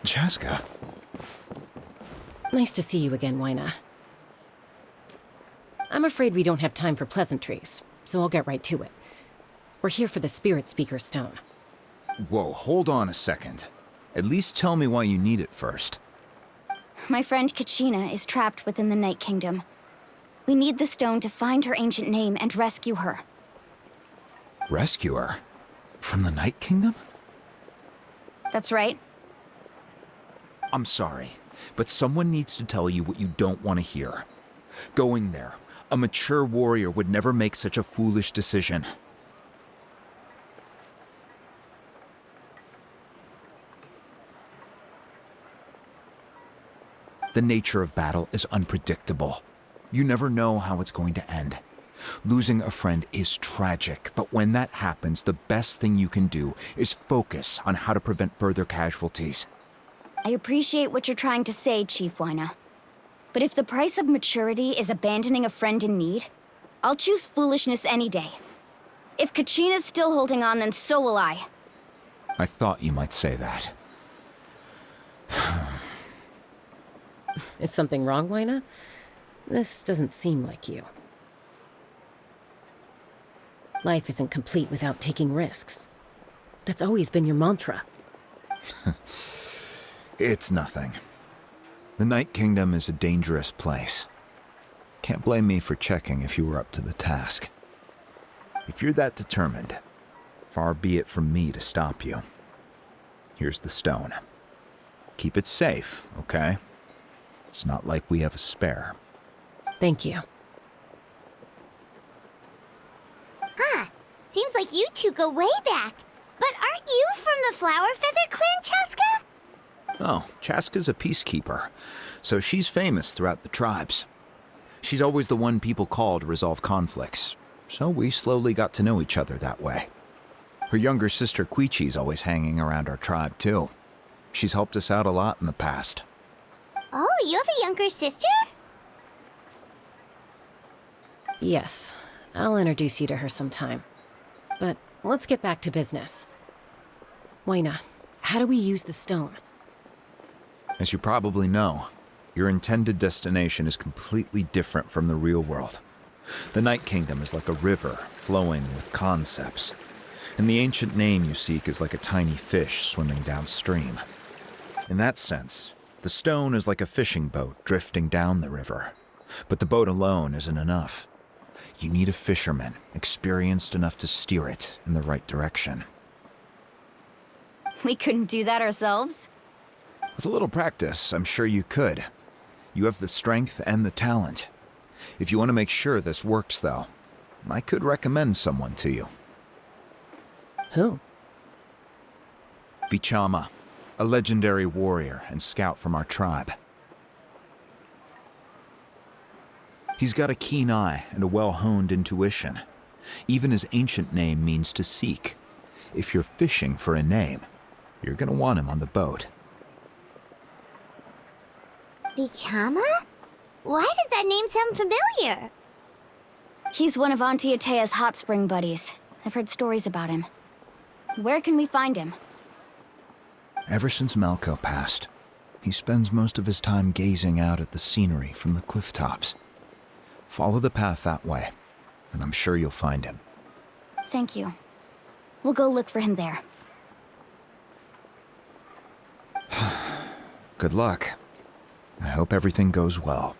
Chaska. Nice to see you again, Wyna. I'm afraid we don't have time for pleasantries, so I'll get right to it. We're here for the Spirit Speaker Stone. Whoa, hold on a second. At least tell me why you need it first. My friend Kachina is trapped within the Night Kingdom. We need the stone to find her ancient name and rescue her. Rescue her? From the Night Kingdom? That's right. I'm sorry, but someone needs to tell you what you don't want to hear. Going there, a mature warrior would never make such a foolish decision. The nature of battle is unpredictable. You never know how it's going to end. Losing a friend is tragic, but when that happens, the best thing you can do is focus on how to prevent further casualties. I appreciate what you're trying to say, Chief Wyna. But if the price of maturity is abandoning a friend in need, I'll choose foolishness any day. If Kachina's still holding on, then so will I. I thought you might say that. Is something wrong, Wyna? This doesn't seem like you. Life isn't complete without taking risks. That's always been your mantra. It's nothing. The Night Kingdom is a dangerous place. Can't blame me for checking if you were up to the task. If you're that determined, far be it from me to stop you. Here's the stone. Keep it safe, okay? It's not like we have a spare. Thank you. Seems like you two go way back. But aren't you from the Flower Feather Clan, Chaska? Oh, Chaska's a peacekeeper, so she's famous throughout the tribes. She's always the one people call to resolve conflicts, so we slowly got to know each other that way. Her younger sister Quichi's always hanging around our tribe, too. She's helped us out a lot in the past. Oh, you have a younger sister? Yes, I'll introduce you to her sometime. But let's get back to business. Wyna, how do we use the stone? As you probably know, your intended destination is completely different from the real world. The Night Kingdom is like a river flowing with concepts, and the ancient name you seek is like a tiny fish swimming downstream. In that sense, the stone is like a fishing boat drifting down the river, but the boat alone isn't enough. You need a fisherman experienced enough to steer it in the right direction. We couldn't do that ourselves? With a little practice, I'm sure you could. You have the strength and the talent. If you want to make sure this works, though, I could recommend someone to you. Who? Vichama, a legendary warrior and scout from our tribe. He's got a keen eye and a well-honed intuition. Even his ancient name means to seek. If you're fishing for a name, you're gonna want him on the boat. Bichama? Why does that name sound familiar? He's one of Auntie Atea's hot spring buddies. I've heard stories about him. Where can we find him? Ever since Malco passed, he spends most of his time gazing out at the scenery from the cliff tops. Follow the path that way, and I'm sure you'll find him. Thank you. We'll go look for him there. Good luck. I hope everything goes well.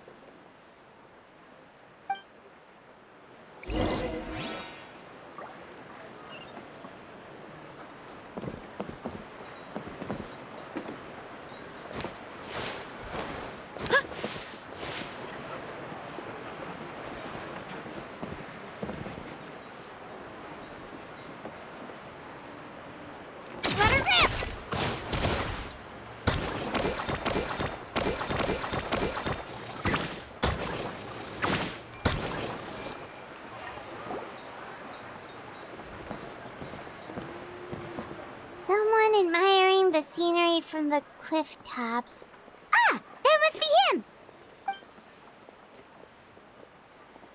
Someone admiring the scenery from the cliff tops. Ah! That must be him!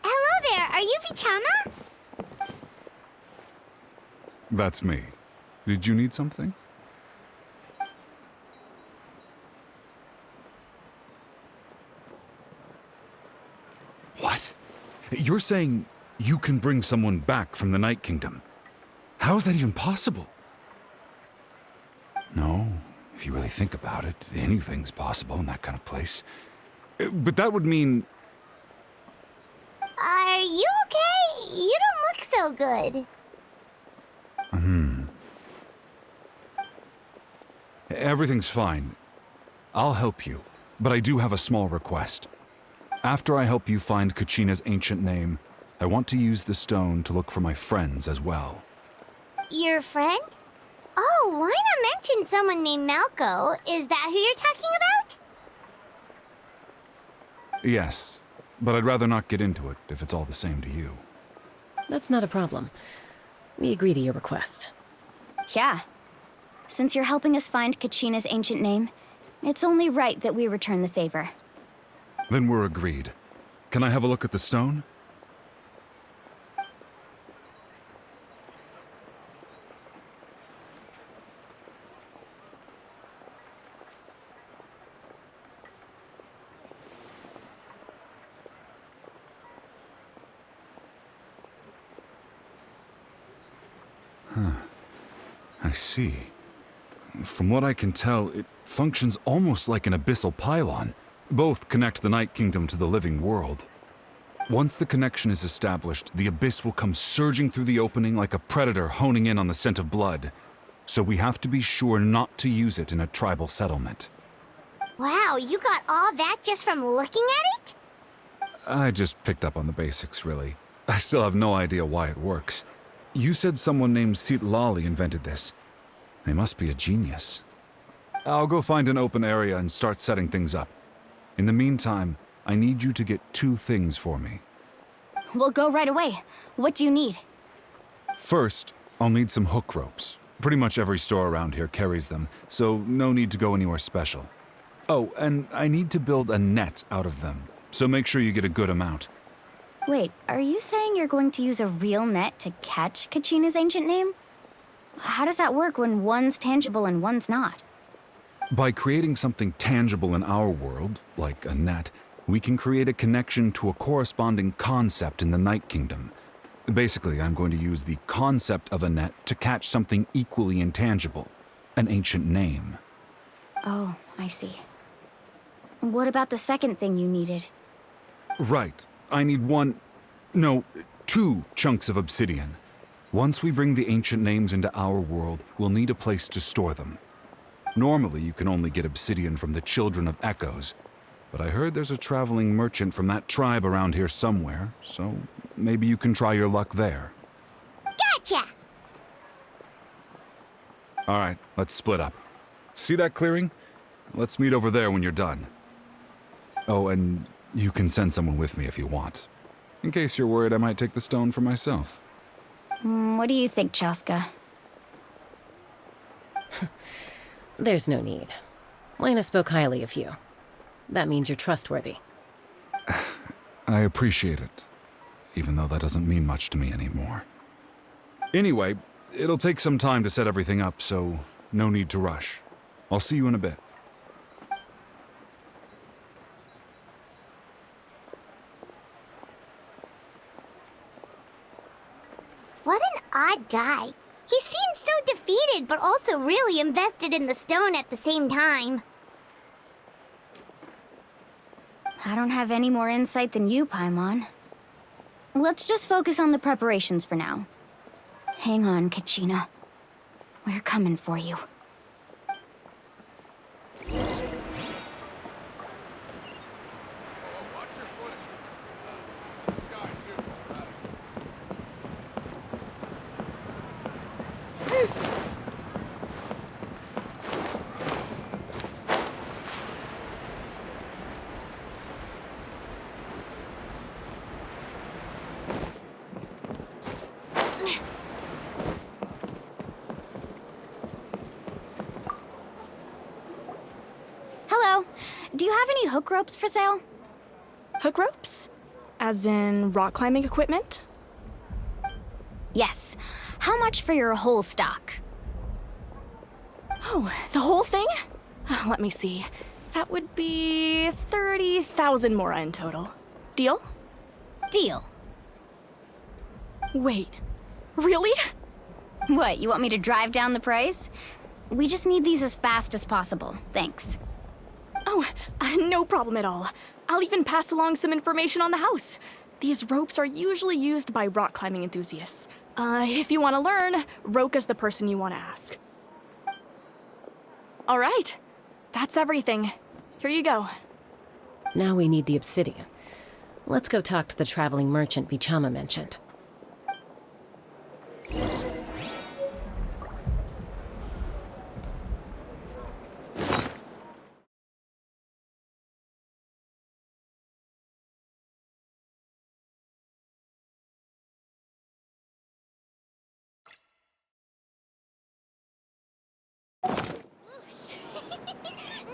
Hello there, are you Vichama? That's me. Did you need something? What? You're saying you can bring someone back from the Night Kingdom? How is that even possible? No, if you really think about it, anything's possible in that kind of place. But that would mean... Are you okay? You don't look so good. Everything's fine. I'll help you, but I do have a small request. After I help you find Kachina's ancient name, I want to use the stone to look for my friends as well. Your friend? Oh, why not mention someone named Malco? Is that who you're talking about? Yes, but I'd rather not get into it if it's all the same to you. That's not a problem. We agree to your request. Yeah. Since you're helping us find Kachina's ancient name, it's only right that we return the favor. Then we're agreed. Can I have a look at the stone? I see. From what I can tell, it functions almost like an abyssal pylon. Both connect the Night Kingdom to the living world. Once the connection is established, the abyss will come surging through the opening like a predator honing in on the scent of blood. So we have to be sure not to use it in a tribal settlement. Wow, you got all that just from looking at it? I just picked up on the basics, really. I still have no idea why it works. You said someone named Sitlali invented this. They must be a genius. I'll go find an open area and start setting things up. In the meantime, I need you to get 2 things for me. We'll go right away. What do you need? First, I'll need some hook ropes. Pretty much every store around here carries them, so no need to go anywhere special. Oh, and I need to build a net out of them, so make sure you get a good amount. Wait, are you saying you're going to use a real net to catch Kachina's ancient name? How does that work when one's tangible and one's not? By creating something tangible in our world, like a net, we can create a connection to a corresponding concept in the Night Kingdom. Basically, I'm going to use the concept of a net to catch something equally intangible, an ancient name. Oh, I see. What about the second thing you needed? Right. I need 2 chunks of obsidian. Once we bring the ancient names into our world, we'll need a place to store them. Normally, you can only get obsidian from the Children of Echoes, but I heard there's a traveling merchant from that tribe around here somewhere, so maybe you can try your luck there. Gotcha! All right, let's split up. See that clearing? Let's meet over there when you're done. Oh, and you can send someone with me if you want. In case you're worried I might take the stone for myself. What do you think, Chaska? There's no need. Lena spoke highly of you. That means you're trustworthy. I appreciate it, even though that doesn't mean much to me anymore. Anyway, it'll take some time to set everything up, so no need to rush. I'll see you in a bit. What an odd guy. He seems so defeated, but also really invested in the stone at the same time. I don't have any more insight than you, Paimon. Let's just focus on the preparations for now. Hang on, Kachina. We're coming for you. Hello. Do you have any hook ropes for sale? Hook ropes? As in rock climbing equipment? Yes. How much for your whole stock? Oh, the whole thing? Let me see. That would be 30,000 mora in total. Deal? Deal. Wait, really? What, you want me to drive down the price? We just need these as fast as possible. Thanks. Oh, no problem at all. I'll even pass along some information on the house. These ropes are usually used by rock climbing enthusiasts. If you want to learn, Roka's the person you want to ask. All right, that's everything. Here you go. Now we need the obsidian. Let's go talk to the traveling merchant Bichama mentioned.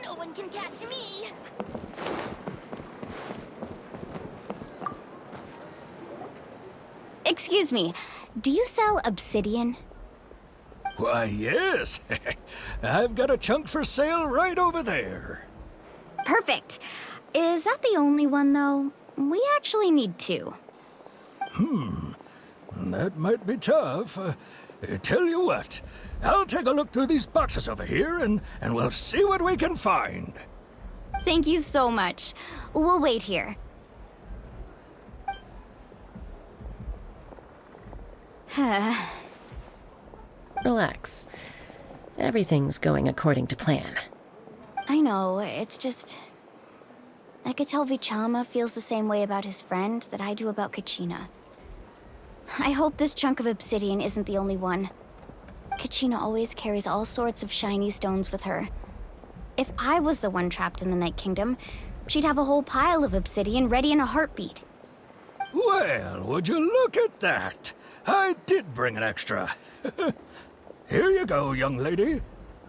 No one can catch me. Excuse me, do you sell obsidian? Why, yes. I've got a chunk for sale right over there. Perfect. Is that the only one, though? We actually need two. That might be tough. Tell you what, I'll take a look through these boxes over here and we'll see what we can find. Thank you so much. We'll wait here. Relax. Everything's going according to plan. I know, it's just... I could tell Vichama feels the same way about his friend that I do about Kachina. I hope this chunk of obsidian isn't the only one. Kachina always carries all sorts of shiny stones with her. If I was the one trapped in the Night Kingdom, she'd have a whole pile of obsidian ready in a heartbeat. Well, would you look at that? I did bring an extra. Here you go, young lady.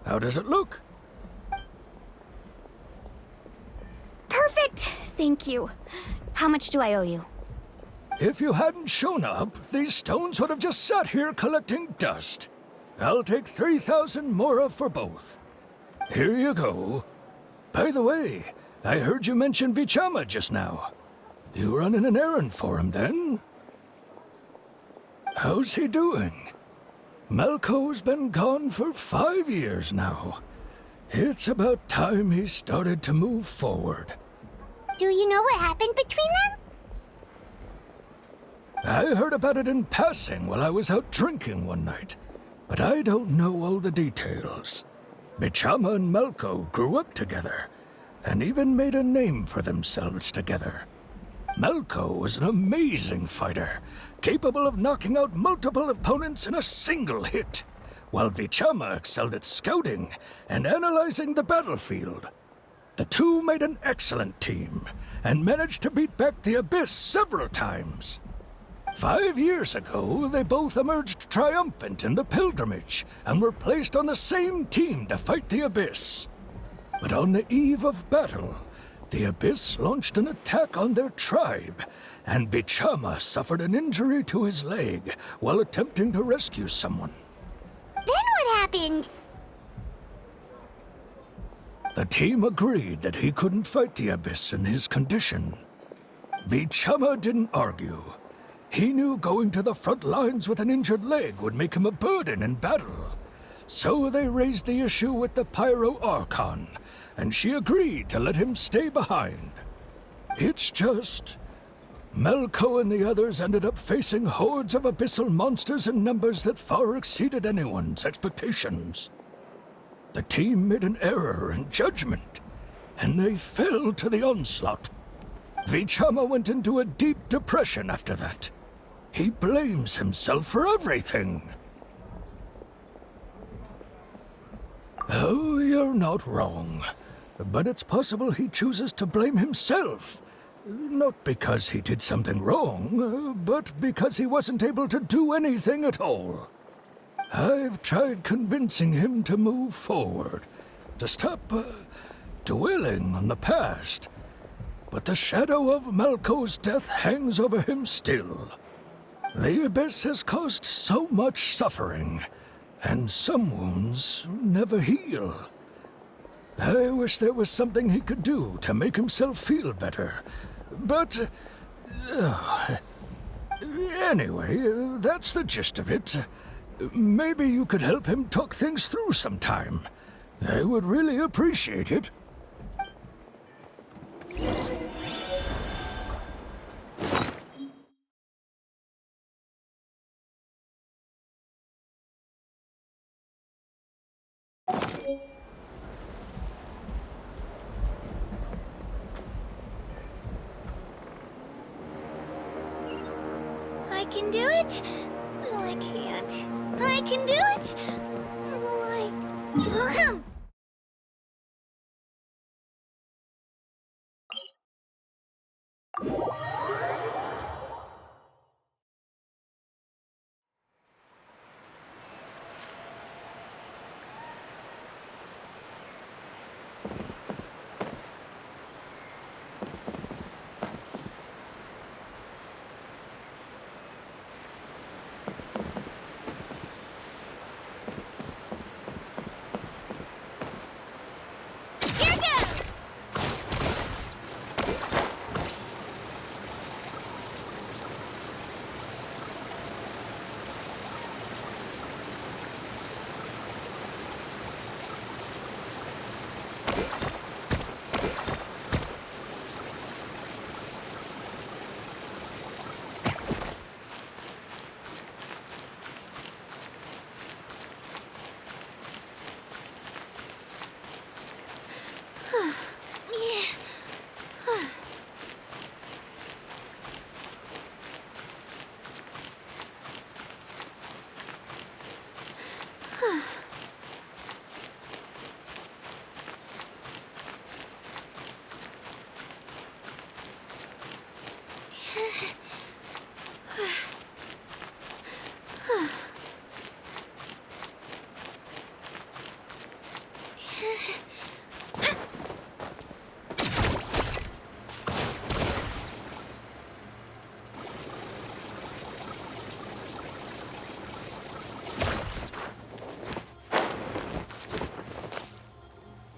How does it look? Perfect! Thank you. How much do I owe you? If you hadn't shown up, these stones would have just sat here collecting dust. I'll take 3,000 mora for both. Here you go. By the way, I heard you mention Vichama just now. You running an errand for him, then? How's he doing? Malco's been gone for 5 years now. It's about time he started to move forward. Do you know what happened between them? I heard about it in passing while I was out drinking one night, but I don't know all the details. Bichama and Malco grew up together, and even made a name for themselves together. Malco was an amazing fighter, capable of knocking out multiple opponents in a single hit, while Vichama excelled at scouting and analyzing the battlefield. The two made an excellent team, and managed to beat back the Abyss several times. 5 years ago, they both emerged triumphant in the pilgrimage, and were placed on the same team to fight the Abyss. But on the eve of battle, the Abyss launched an attack on their tribe, and Bichama suffered an injury to his leg while attempting to rescue someone. Then what happened? The team agreed that he couldn't fight the Abyss in his condition. Vichama didn't argue. He knew going to the front lines with an injured leg would make him a burden in battle. So they raised the issue with the Pyro Archon, and she agreed to let him stay behind. It's just... Malco and the others ended up facing hordes of abyssal monsters in numbers that far exceeded anyone's expectations. The team made an error in judgment, and they fell to the onslaught. Vichama went into a deep depression after that. He blames himself for everything. Oh, you're not wrong. But it's possible he chooses to blame himself. Not because he did something wrong, but because he wasn't able to do anything at all. I've tried convincing him to move forward, to stop dwelling on the past. But the shadow of Malco's death hangs over him still. The Abyss has caused so much suffering, and some wounds never heal. I wish there was something he could do to make himself feel better, but Anyway, that's the gist of it. Maybe you could help him talk things through sometime. I would really appreciate it. I can do it. No, I can't. I can do it. Well,